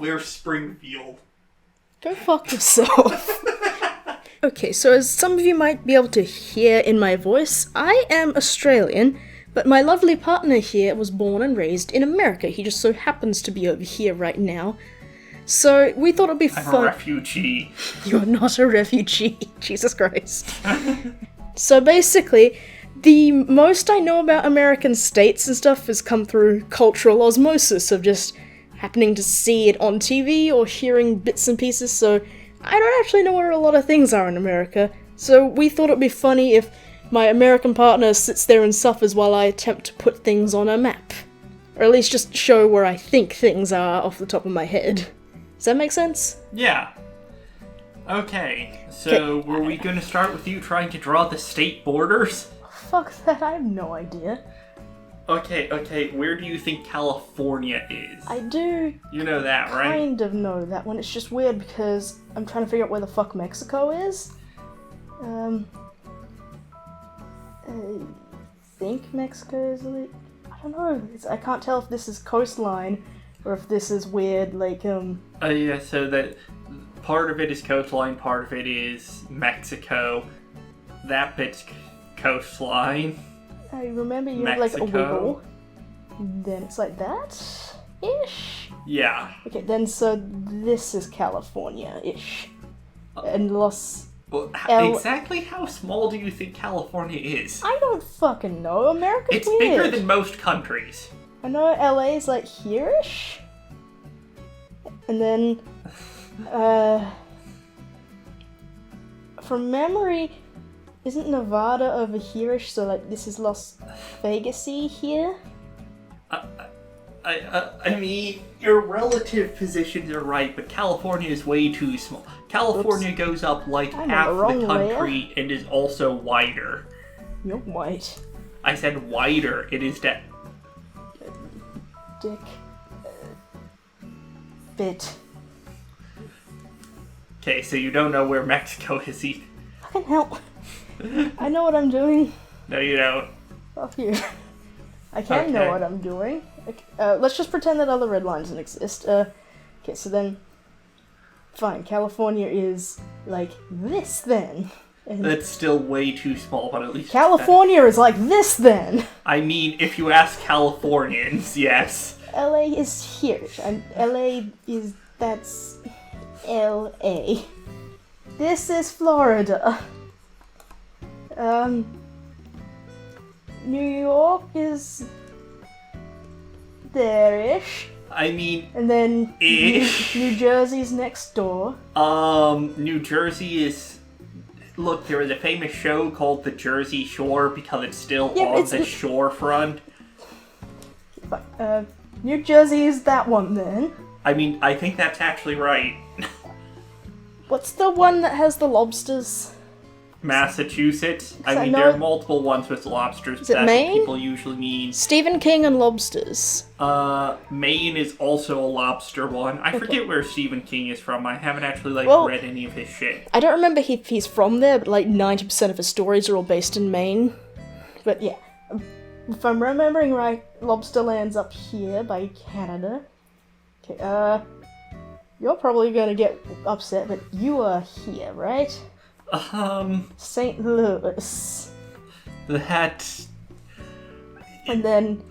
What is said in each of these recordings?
Where's Springfield? Go fuck yourself. Okay, so as some of you might be able to hear in my voice, I am Australian, but my lovely partner here was born and raised in America. He just so happens to be over here right now. So we thought it'd be fun. I'm a refugee. You're not a refugee, Jesus Christ. So basically, the most I know about American states and stuff has come through cultural osmosis of just happening to see it on TV or hearing bits and pieces, so I don't actually know where a lot of things are in America. So we thought it'd be funny if my American partner sits there and suffers while I attempt to put things on a map. Or at least just show where I think things are off the top of my head. Does that make sense? Yeah. Okay, so were we going to start with you trying to draw the state borders? Fuck that, I have no idea. Okay, where do you think California is? I do You know that, right? kind of know that one. It's just weird because I'm trying to figure out where the fuck Mexico is. I think Mexico is like, I don't know. I can't tell if this is coastline or if this is weird, like, Yeah, so that part of it is coastline, part of it is Mexico. That bit's coastline. I remember you had, like, a wiggle. Then it's like that-ish? Yeah. Okay, then so this is California-ish. And Well, exactly how small do you think California is? I don't fucking know. America's It's weird. bigger than most countries. I know LA is like here-ish. And then, from memory, isn't Nevada over here-ish? So like this is Las Vegas-y here? I mean, your relative positions are right, but California is way too small. California goes up like I'm half on the wrong the country and is also wider. You're white. I said wider. It is that. Dick. Bit. Okay, so you don't know where Mexico is. Fucking hell. I know what I'm doing. No, you don't. Fuck you. I can know Okay. what I'm doing. Okay, let's just pretend that other red line doesn't exist. Okay, so then... Fine, California is like this then. And That's still way too small, but at least... California is like this then! I mean, if you ask Californians, yes. LA is here, and LA is... that's... LA. This is Florida. New York is... there-ish. I mean, And then Ish. New Jersey's next door. New Jersey is... Look, there is a famous show called The Jersey Shore because it's still on the shorefront. New Jersey is that one then. I mean, I think that's actually right. What's the one that has the lobsters? Massachusetts. I I mean, know there are it- multiple ones with lobsters, but it that's Maine? what people usually mean. Stephen King and lobsters. Maine is also a lobster one. I forget where Stephen King is from. I haven't actually, Well- read any of his shit. I don't remember if he's from there, but like 90% of his stories are all based in Maine. But yeah, if I'm remembering right, Lobsterland's up here by Canada. Okay, you're probably gonna get upset, but you are here, right? St. Louis. That... And then,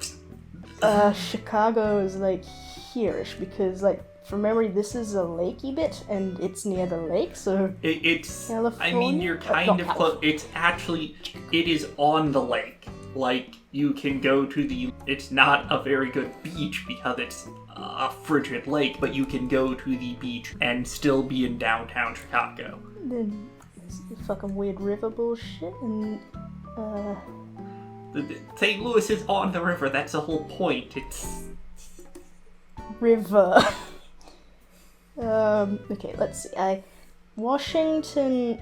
Chicago is like here-ish, because like, from memory, this is a lakey bit, and it's near the lake, so... It's... I California? mean, you're kind Not of close. It's actually... It is on the lake. Like, you can go to the... It's not a very good beach because it's a frigid lake, but you can go to the beach and still be in downtown Chicago. Then there's the fucking weird river bullshit, and, St. Louis is on the river, that's the whole point. It's... river. Okay, let's see. Washington...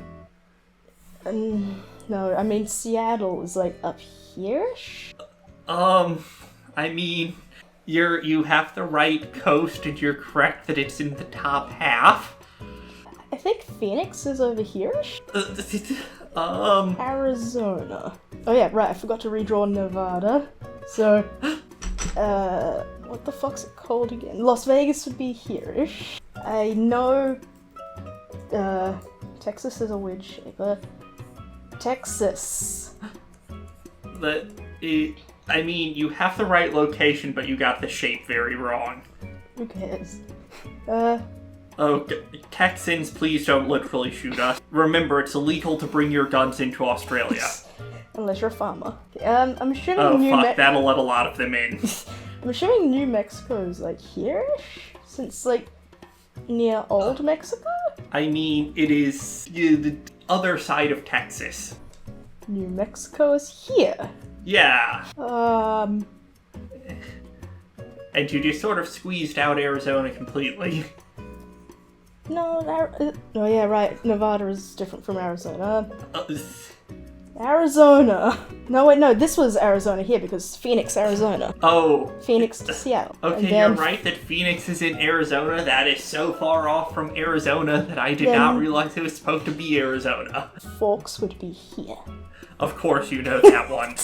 no, I mean Seattle is like up here-ish? I mean, you have the right coast and you're correct that it's in the top half. I think Phoenix is over here-ish? Arizona. Oh yeah, right, I forgot to redraw Nevada. So, What the fuck's it called again? Las Vegas would be here-ish. I know Texas is a weird shape. Texas. I mean, you have the right location, but you got the shape very wrong. Who cares? Oh, Texans, please don't literally shoot us. Remember, it's illegal to bring your guns into Australia. Unless you're a farmer. I'm assuming that'll let a lot of them in. I'm assuming New Mexico is like here-ish? Since like near Old Mexico? I mean, it is the other side of Texas. New Mexico is here. Yeah. And you just sort of squeezed out Arizona completely. No, oh yeah, right. Nevada is different from Arizona. Arizona. No, wait, no, this was Arizona here because Phoenix, Arizona. Oh. Phoenix to Seattle. Okay, you're right that Phoenix is in Arizona. That is so far off from Arizona that I did not realize it was supposed to be Arizona. Forks would be here. Of course you know that one.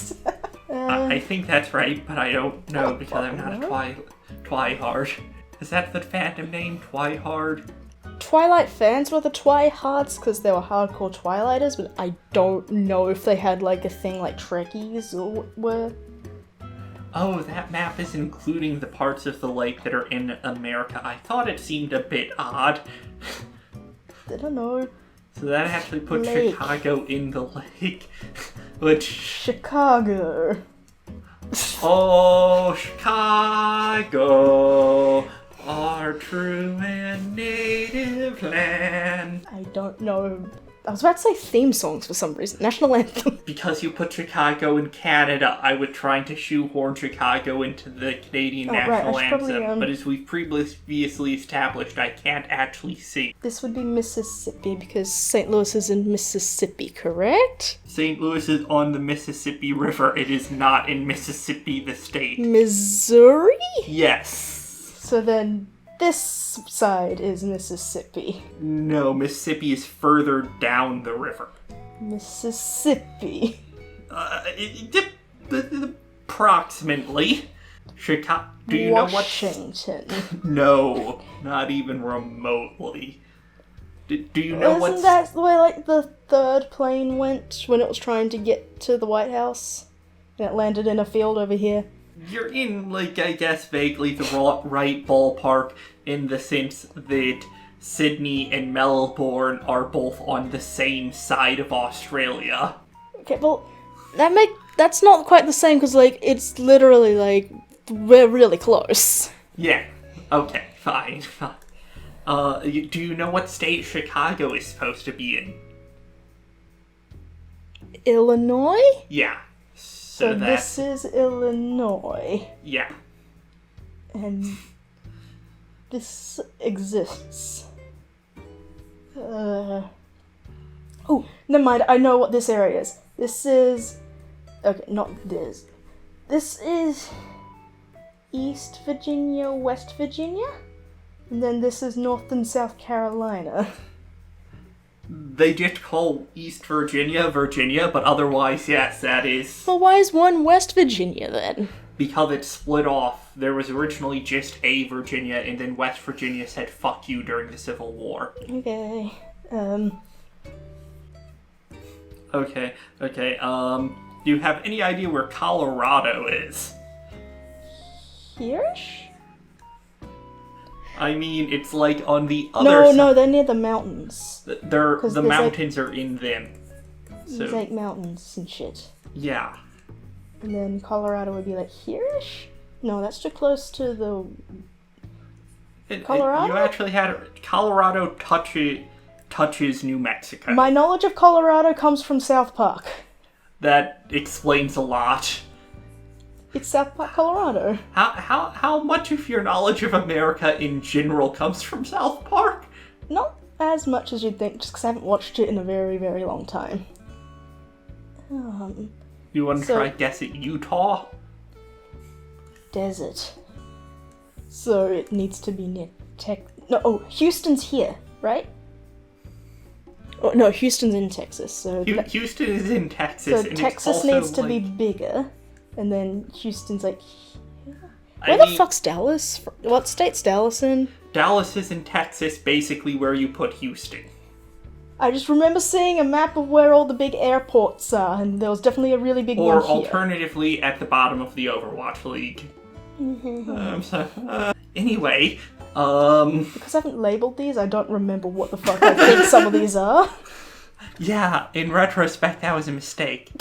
I think that's right, but I don't know because I'm not a Twihard. Is that the fandom name, Twihard? Twilight fans were the Twihards because they were hardcore Twilighters, but I don't know if they had like a thing like Trekkies or were. Oh, that map is including the parts of the lake that are in America. I thought it seemed a bit odd. I don't know. So that actually put Chicago in the lake, which... Chicago. Oh, Chicago, our true and native land. I don't know. I was about to say theme songs for some reason. National anthem. Because you put Chicago in Canada, I was trying to shoehorn Chicago into the Canadian national anthem, but as we've previously established, I can't actually sing. This would be Mississippi because St. Louis is in Mississippi, correct? St. Louis is on the Mississippi River. It is not in Mississippi, the state. Missouri? Yes. So then this side is Mississippi. No, Mississippi is further down the river. Mississippi. Approximately. Chicago. Do you know what? Washington. No, not even remotely. Do you know what? Isn't that the way like the third plane went when it was trying to get to the White House? And it landed in a field over here? You're in, like, I guess, vaguely the right ballpark in the sense that Sydney and Melbourne are both on the same side of Australia. Okay, well, that's not quite the same because, like, it's literally, like, we're really close. Yeah. Okay, fine. Do you know what state Chicago is supposed to be in? Illinois? Yeah. So this is Illinois. Yeah. And this exists. Oh, never mind. I know what this area is. This is... Okay, not this. This is East Virginia, West Virginia? And then this is North and South Carolina. They just call East Virginia, Virginia, but otherwise, yes, that is... Well, why is one West Virginia, then? Because it's split off. There was originally just a Virginia, and then West Virginia said fuck you during the Civil War. Okay, Okay, do you have any idea where Colorado is? Here-ish? I mean, it's like on the other side. No, they're near the mountains. The mountains are in them. So. There's like mountains and shit. Yeah. And then Colorado would be like here-ish? No, that's too close to the... Colorado? You actually had... Colorado touches New Mexico. My knowledge of Colorado comes from South Park. That explains a lot. It's South Park, Colorado. How much of your knowledge of America in general comes from South Park? Not as much as you'd think, just because I haven't watched it in a very, very long time. You want to try guess it? Utah? Desert. So it needs to be near Houston's here, right? Oh, no, Houston's in Texas, so... Houston is in Texas, so and Texas it's also needs to be bigger, and then Houston's like... Where the fuck's Dallas? What state's Dallas in? Dallas is in Texas, basically where you put Houston. I just remember seeing a map of where all the big airports are, and there was definitely a really big one Or here. alternatively, at the bottom of the Overwatch League. Anyway, Because I haven't labeled these, I don't remember what the fuck I think some of these are. Yeah, in retrospect, that was a mistake.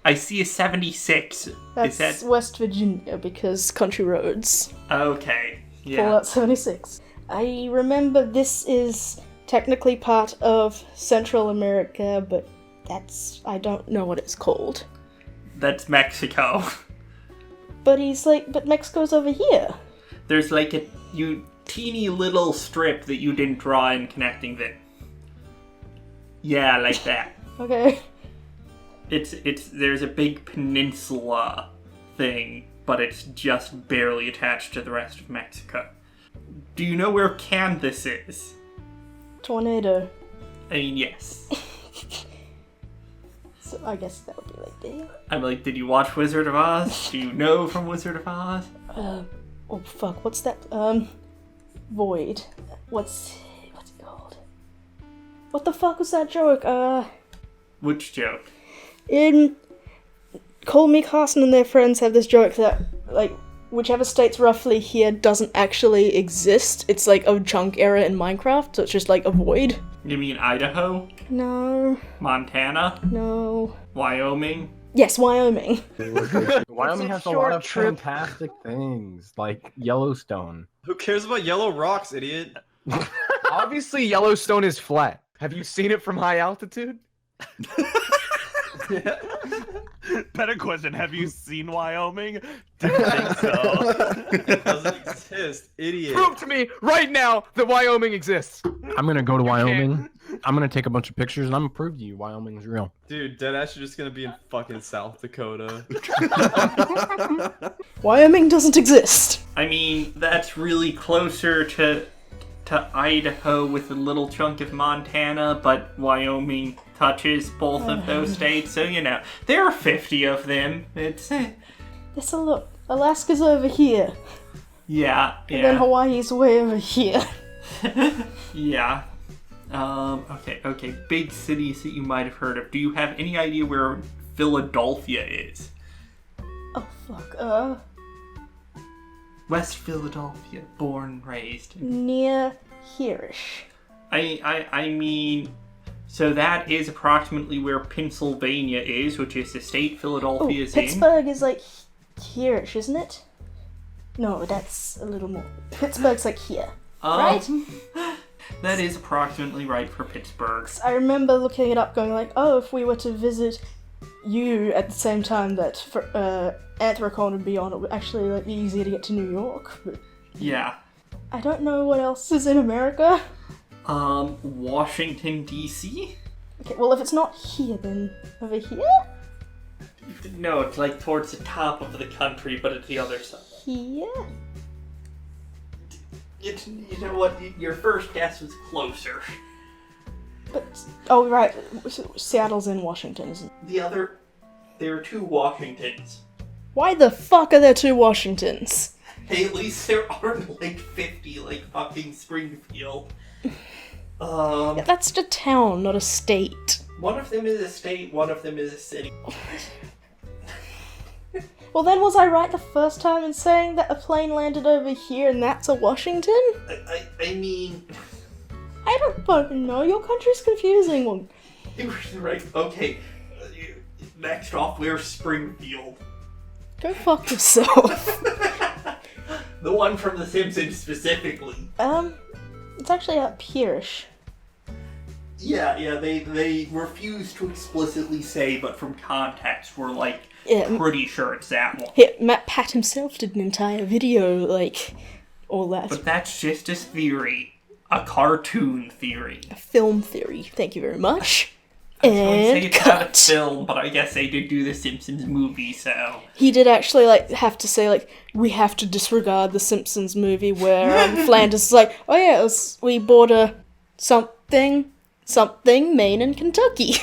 I see a 76. That's Is that... West Virginia, because country roads. Okay, yeah. Fallout 76. I remember this is technically part of Central America, but I don't know what it's called. That's Mexico. But but Mexico's over here. There's like a teeny little strip that you didn't draw in connecting them. Yeah, like that. Okay. There's a big peninsula thing, but it's just barely attached to the rest of Mexico. Do you know where Kansas is? Tornado. I mean, yes. So I guess that would be like there. I'm like, did you watch Wizard of Oz? Do you know from Wizard of Oz? Oh fuck, what's that? Void. What's it called? What the fuck was that joke? Which joke? In Call Me Carson and their friends have this joke that, like, whichever state's roughly here doesn't actually exist. It's like a chunk error in Minecraft, so it's just like a void. You mean Idaho? No. Montana? No. Wyoming? Yes, Wyoming. Wyoming has a lot of fantastic things, like Yellowstone. Who cares about yellow rocks, idiot? Obviously, Yellowstone is flat. Have you seen it from high altitude? Better question, have you seen Wyoming? Didn't think so. It doesn't exist, idiot. Prove to me right now that Wyoming exists. I'm gonna go to Wyoming. I'm gonna take a bunch of pictures and I'm gonna prove to you Wyoming's real. Dude, deadass, you're just gonna be in fucking South Dakota. Wyoming doesn't exist. I mean, that's really closer to Idaho with a little chunk of Montana, but Wyoming touches both of those states, so you know, there are 50 of them. It's Let's a look. Alaska's over here. yeah. And then Hawaii's way over here. Yeah. Okay. Big cities that you might have heard of. Do you have any idea where Philadelphia is? Oh fuck. West Philadelphia, born, raised. Near here-ish. I mean, so that is approximately where Pennsylvania is, which is the state Philadelphia is in. Pittsburgh is like here-ish, isn't it? No, that's a little more. Pittsburgh's like here, right? That is approximately right for Pittsburgh. I remember looking it up, going like, oh, if we were to visit you at the same time that Anthrocon would be on, it would actually like be easier to get to New York. But Yeah. I don't know what else is in America. Washington, D.C.? Okay, well if it's not here, then over here? No, it's like towards the top of the country, but it's the other side. Here? You know what? Your first guess was closer. But, oh right, Seattle's in Washington, isn't it? There are two Washingtons. Why the fuck are there two Washingtons? Hey, at least there aren't like 50 like fucking Springfield. Yeah, that's just a town, not a state. One of them is a state, one of them is a city. Well then was I right the first time in saying that a plane landed over here and that's a Washington? I mean... I don't fucking know, your country's confusing. Well, You were right. Okay. Next off, where's Springfield? go fuck yourself. The one from The Simpsons specifically. It's actually up here-ish. Yeah, they refuse to explicitly say, but from context, we're like, Yeah, pretty sure it's that one. yeah, Matt Pat himself did an entire video, like, all that. But that's just a theory. A cartoon theory. A film theory, thank you very much. I was going to say And it's not a cut. film, but I guess they did do the Simpsons movie, so... He did actually, like, have to say, like, we have to disregard the Simpsons movie where Flanders is like, oh yeah, we bought a something, Maine and Kentucky.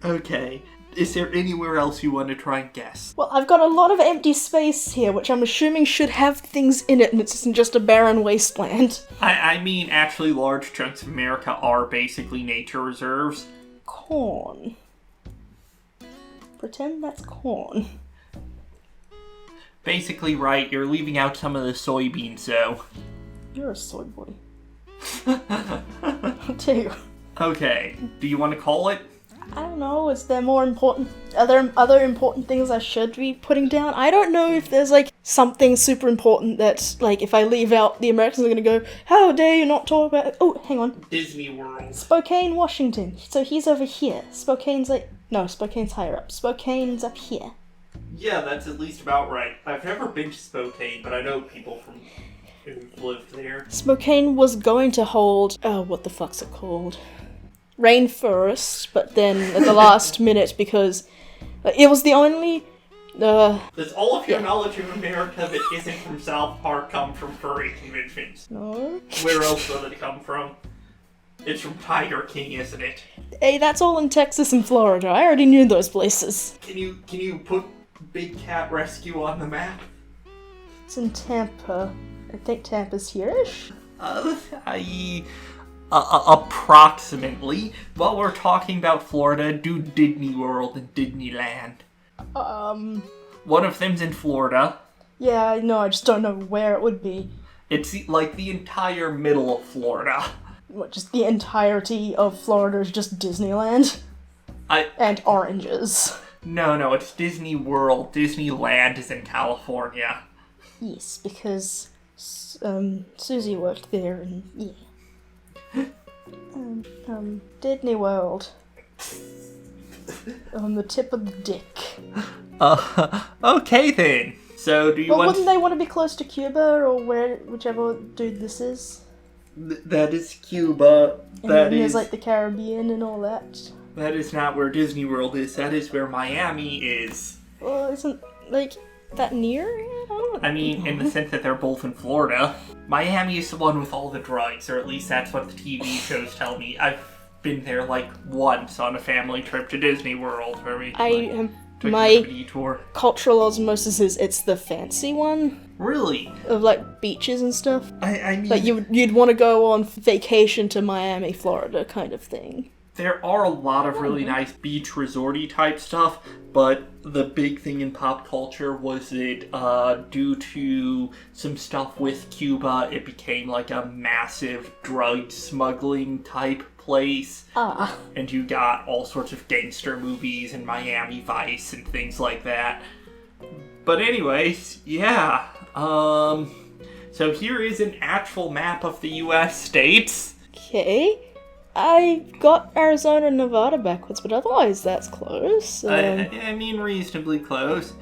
Okay. Is there anywhere else you want to try and guess? Well, I've got a lot of empty space here, which I'm assuming should have things in it, and it isn't just a barren wasteland. I mean, actually, large chunks of America are basically nature reserves. Corn. Pretend that's corn. Basically, right, you're leaving out some of the soybeans, though. You're a soy boy. I'll tell you. Okay, do you want to call it? I don't know, is there more important... Are there other important things I should be putting down? I don't know if there's, like, something super important that, like, if I leave out, the Americans are gonna go, how dare you not talk about... Oh, hang on. Disney World. Spokane, Washington. So he's over here. Spokane's, like... No, Spokane's higher up. Spokane's up here. Yeah, that's at least about right. I've never been to Spokane, but I know people from who've lived there. Spokane was going to hold... Oh, what the fuck's it called? Rainforest, but then at the last minute, because it was the only... Does all of your knowledge of America that isn't from South Park come from furry conventions? No. Where else will it come from? It's from Tiger King, isn't it? Hey, that's all in Texas and Florida. I already knew those places. Can you put Big Cat Rescue on the map? It's in Tampa. I think Tampa's here-ish. Approximately. While we're talking about Florida, do Disney World and Disneyland. One of them's in Florida. Yeah, I know, I just don't know where it would be. It's like the entire middle of Florida. What, just the entirety of Florida is just Disneyland? And oranges. No, it's Disney World. Disneyland is in California. Yes, because Susie worked there, and yeah. Disney World. On the tip of the dick. Okay then. So do you want... wouldn't they want to be close to Cuba, or whichever dude this is? That is Cuba. And then there's like the Caribbean and all that. That is not where Disney World is. That is where Miami is. Well, isn't, like, that near? I mean, in the sense that they're both in Florida. Miami is the one with all the drugs, or at least that's what the TV shows tell me. I've been there, like, once on a family trip to Disney World, where we took my a detour. cultural osmosis is it's the fancy one. Really? Of, like, beaches and stuff. I mean... Like, you'd want to go on vacation to Miami, Florida kind of thing. There are a lot of really nice beach resorty type stuff, but the big thing in pop culture was that due to some stuff with Cuba, it became like a massive drug smuggling type place. And you got all sorts of gangster movies and Miami Vice and things like that. But anyways, yeah. So here is an actual map of the US states. Okay. I got Arizona and Nevada backwards, but otherwise that's close. I mean, reasonably close.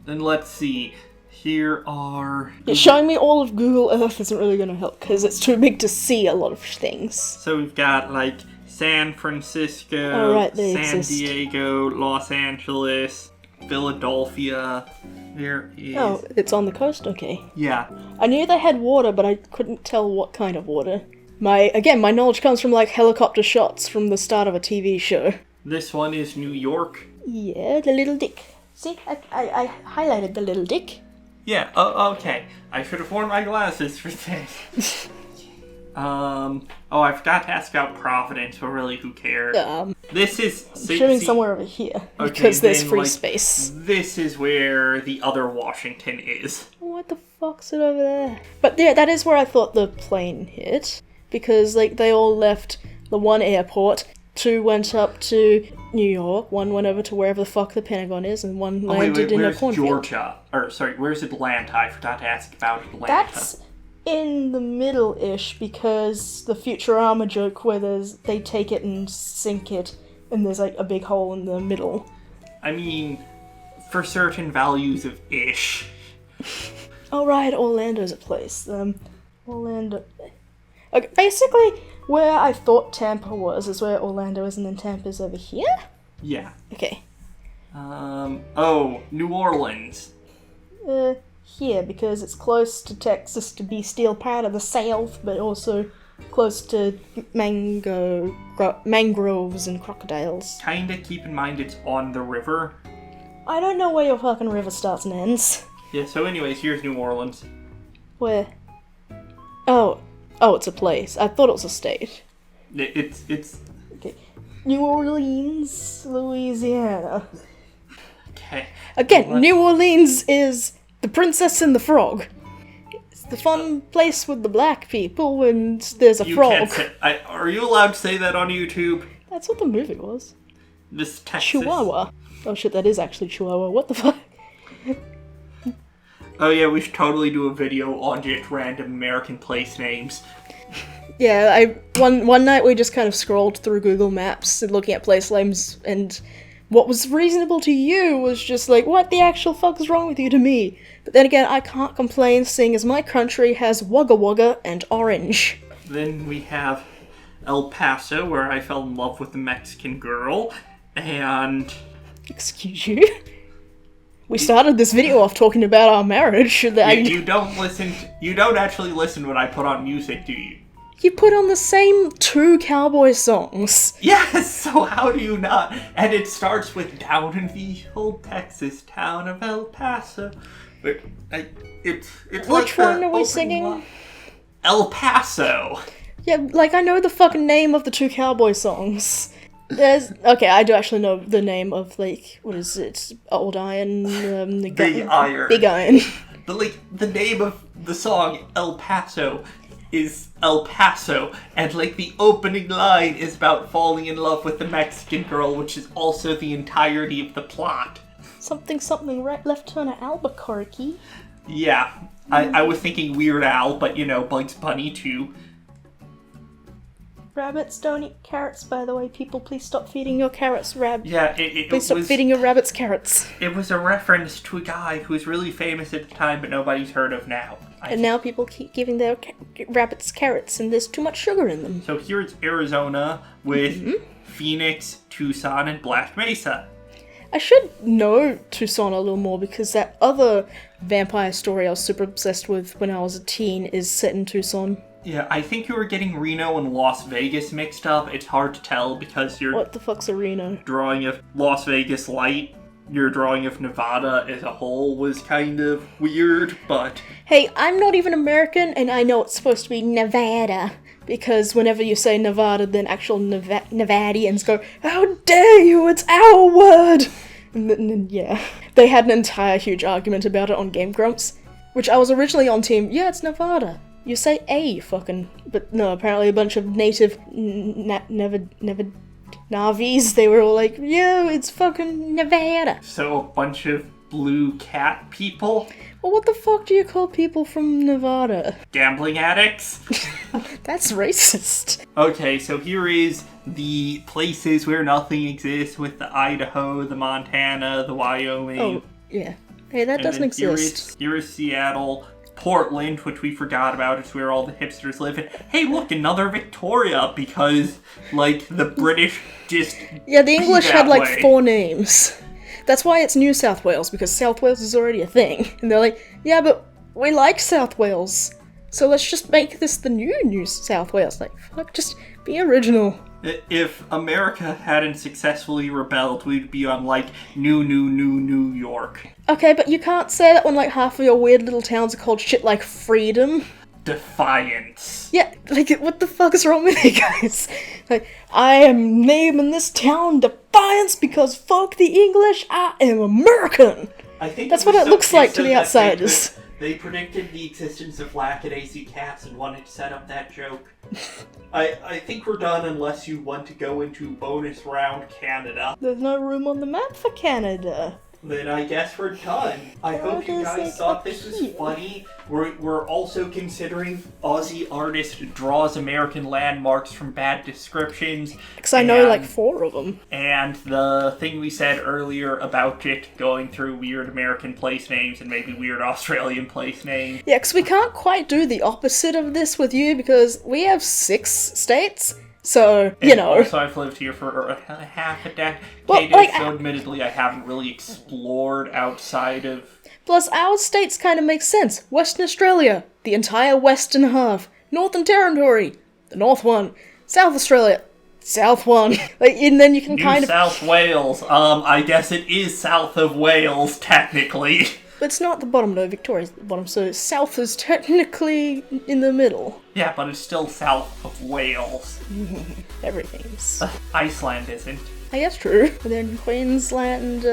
Then let's see. Here are... Yeah, showing me all of Google Earth isn't really going to help, because it's too big to see a lot of things. So we've got, like, San Francisco, San Diego, Los Angeles, Philadelphia. There is... Oh, it's on the coast? Okay. Yeah. I knew they had water, but I couldn't tell what kind of water. My knowledge comes from, like, helicopter shots from the start of a TV show. This one is New York. Yeah, the little dick. See, I highlighted the little dick. Yeah, okay. I should have worn my glasses for this. I forgot to ask about Providence, but really, who cares? This is... Showing somewhere over here, because there's free space. This is where the other Washington is. What the fuck's it over there? But yeah, that is where I thought the plane hit. Because, like, they all left the one airport, 2 went up to New York, 1 went over to wherever the fuck the Pentagon is, and 1 landed in a cornfield. Where's Georgia? Or, sorry, where's Atlanta? I forgot to ask about Atlanta. That's in the middle-ish, because the Futurama joke where they take it and sink it, and there's, like, a big hole in the middle. I mean, for certain values of ish. Oh, right, Orlando's a place. Orlando... Okay, basically, where I thought Tampa was is where Orlando is, and then Tampa's over here? Yeah. Okay. New Orleans. Here, because it's close to Texas to be still part of the South, but also close to mangroves and crocodiles. Kinda keep in mind it's on the river. I don't know where your fucking river starts and ends. Yeah, so anyways, here's New Orleans. Where? Oh, it's a place. I thought it was a state. It's Okay. New Orleans, Louisiana. okay. Again, What? New Orleans is the Princess and the Frog. It's the fun place with the black people and there's a You frog. can't say, are you allowed to say that on YouTube? That's what the movie was. This Texas. Chihuahua. Oh shit, that is actually Chihuahua. What the fuck? Oh yeah, we should totally do a video on just random American place names. Yeah, one night we just kind of scrolled through Google Maps and looking at place names, and what was reasonable to you was just like, what the actual fuck is wrong with you to me? But then again, I can't complain, seeing as my country has Wugga Wugga and Orange. Then we have El Paso, where I fell in love with a Mexican girl, and Excuse you? We started this video off talking about our marriage. you don't actually listen when I put on music, do you? You put on the same 2 cowboy songs. Yes, so how do you not? And it starts with down in the old Texas town of El Paso. But it's Which like one the are we opening singing? line. El Paso. Yeah, like, I know the fucking name of the 2 cowboy songs. Okay, I do actually know the name of, like, what is it? Old Iron, Big Iron. Big Iron. The name of the song El Paso is El Paso, and the opening line is about falling in love with the Mexican girl, which is also the entirety of the plot. Something, right left turn at Albuquerque. Yeah, I was thinking Weird Al, but Bugs Bunny too. Rabbits don't eat carrots, by the way, people. Please stop feeding your carrots, Yeah, Please stop feeding your rabbits carrots. It was a reference to a guy who was really famous at the time, but nobody's heard of now. And now people keep giving their rabbits carrots, and there's too much sugar in them. So here's Arizona with Phoenix, Tucson, and Black Mesa. I should know Tucson a little more, because that other vampire story I was super obsessed with when I was a teen is set in Tucson. Yeah, I think you were getting Reno and Las Vegas mixed up. It's hard to tell because your What the fuck's a Reno? drawing of Las Vegas light, your drawing of Nevada as a whole was kind of weird, but... Hey, I'm not even American, and I know it's supposed to be Nevada. Because whenever you say Nevada, then actual Nevadians go, how dare you, it's our word! And then, yeah. They had an entire huge argument about it on Game Grumps, which I was originally on team, yeah, it's Nevada. You say a fucking... But no, apparently a bunch of native Navis, they were all like, yo, it's fucking Nevada. So a bunch of blue cat people? Well, what the fuck do you call people from Nevada? Gambling addicts? That's racist. Okay, so here is the places where nothing exists with the Idaho, the Montana, the Wyoming. Oh, yeah. Hey, that And doesn't then exist. Here is Seattle. Portland, which we forgot about, is where all the hipsters live. And hey, look, another Victoria, because, the British just... Yeah, the English had, that way. 4 names. That's why it's New South Wales, because South Wales is already a thing. And they're like, yeah, but we like South Wales, so let's just make this the New South Wales. Like, fuck, just be original. If America hadn't successfully rebelled, we'd be on, New York. Okay, but you can't say that when, half of your weird little towns are called shit like Freedom. Defiance. Yeah, what the fuck is wrong with you guys? I am naming this town Defiance because fuck the English, I am American! I think That's was what it so looks like pissed to the that outsiders. They predicted the existence of lackadaisy cats and wanted to set up that joke. I think we're done unless you want to go into bonus round Canada. There's no room on the map for Canada. Then I guess we're done. I hope you guys thought this was funny. We're also considering Aussie artist draws American landmarks from bad descriptions. Because I know 4 of them. And the thing we said earlier about it going through weird American place names and maybe weird Australian place names. Yeah, because we can't quite do the opposite of this with you because we have 6 states. So, And also, I've lived here for half a decade, Well, so admittedly I haven't really explored outside of... Plus, our states kind of make sense. Western Australia, the entire western half. Northern Territory, the North one, South Australia, South one. Like, and then you can New kind of. South Wales. I guess it is south of Wales, technically. But it's not the bottom, no, Victoria's at the bottom, so South is technically in the middle. Yeah, but it's still south of Wales. Everything's. Iceland isn't. I guess true. And then Queensland,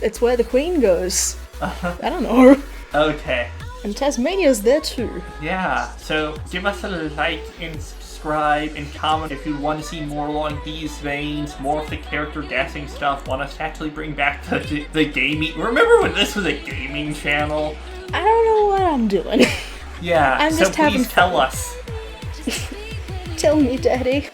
it's where the Queen goes. I don't know. Okay. And Tasmania's there too. Yeah, so give us a like and subscribe and comment if you want to see more along these veins, more of the character guessing stuff, want us to actually bring back the gaming. Remember when this was a gaming channel? I don't know what I'm doing. Yeah, I'm so just having please tell fun. us. Tell me, Daddy.